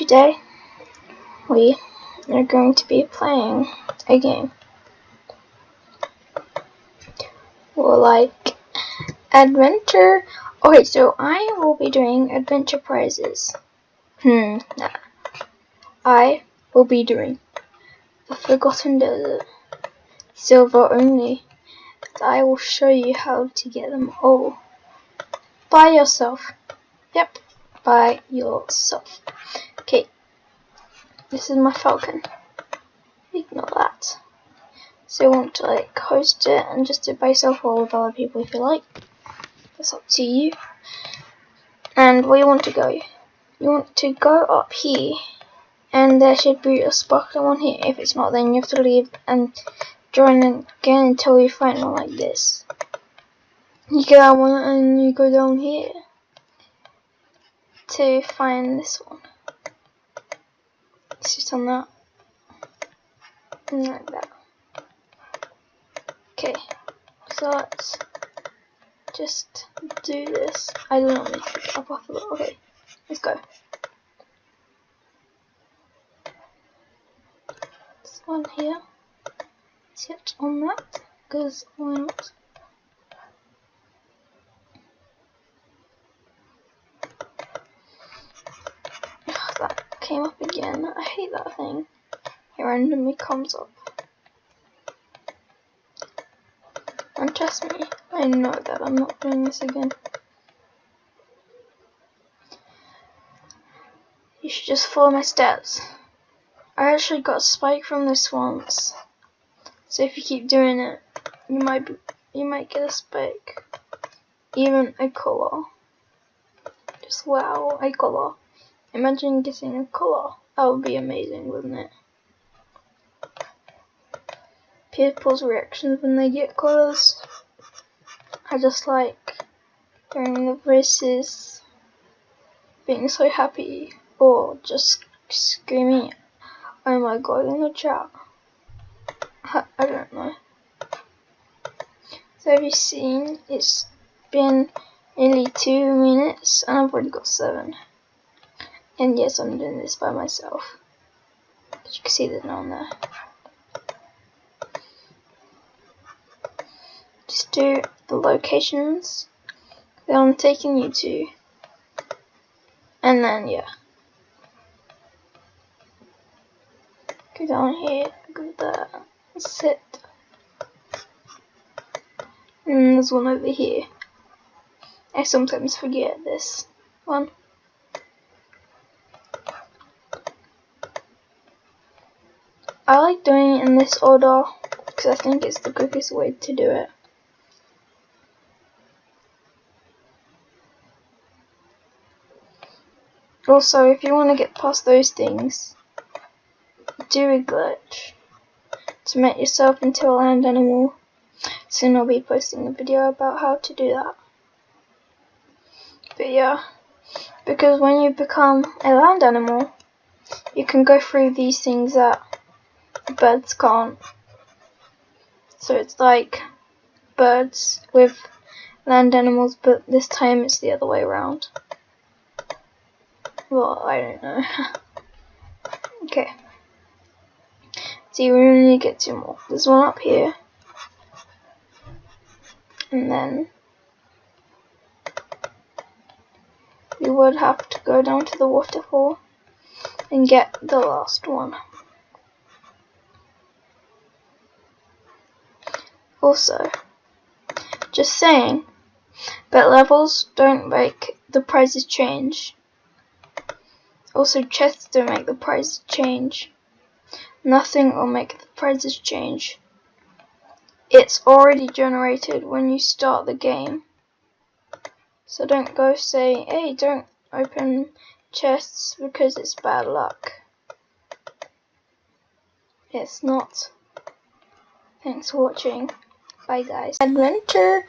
Today we are going to be playing a game. Like adventure. Okay, so I will be doing adventure prizes. I will be doing the Forgotten Desert, silver only. I will show you how to get them all by yourself. Yep, by yourself. Okay, this is my Falcon. Ignore that. So you want to host it and just do it by yourself or with other people if you like. That's up to you. And where you want to go? You want to go up here, and there should be a sparkling one here. If it's not, then you have to leave and join again until you find one like this. You get that one and you go down here to find this one. Sit on that. And like that. Okay, so let's just do this. I don't know, up off of it. Okay, let's go. This one here. Sit on that, because why not? That came up again. I hate that thing. It randomly comes up. And trust me, I know that I'm not doing this again. You should just follow my steps. I actually got a spike from this once. So if you keep doing it, you might get a spike. Even a color. Just wow, a color. Imagine getting a color. That would be amazing, wouldn't it? People's reactions when they get colors. I just like hearing the voices, being so happy, or just screaming, "Oh my god!" in the chat. I don't know. So have you seen? It's been nearly 2 minutes and I've already got 7. And yes, I'm doing this by myself. As you can see, there's no one there. Just do the locations that I'm taking you to, and then yeah, go down here, go there, sit, and there's one over here. I sometimes forget this one. I like doing it in this order because I think it's the quickest way to do it. Also, if you want to get past those things, do a glitch to make yourself into a land animal. Soon I'll be posting a video about how to do that. But yeah, because when you become a land animal, you can go through these things that birds can't. So it's like birds with land animals, but this time it's the other way around. Well, I don't know. Okay. See, we only need to get 2 more. There's one up here. And then we would have to go down to the waterfall and get the last one. Also, just saying, but levels don't make the prizes change. Also, chests don't make the prizes change. Nothing will make the prizes change. It's already generated when you start the game. So don't go say, hey, don't open chests because it's bad luck. It's not. Thanks for watching. Bye guys. Adventure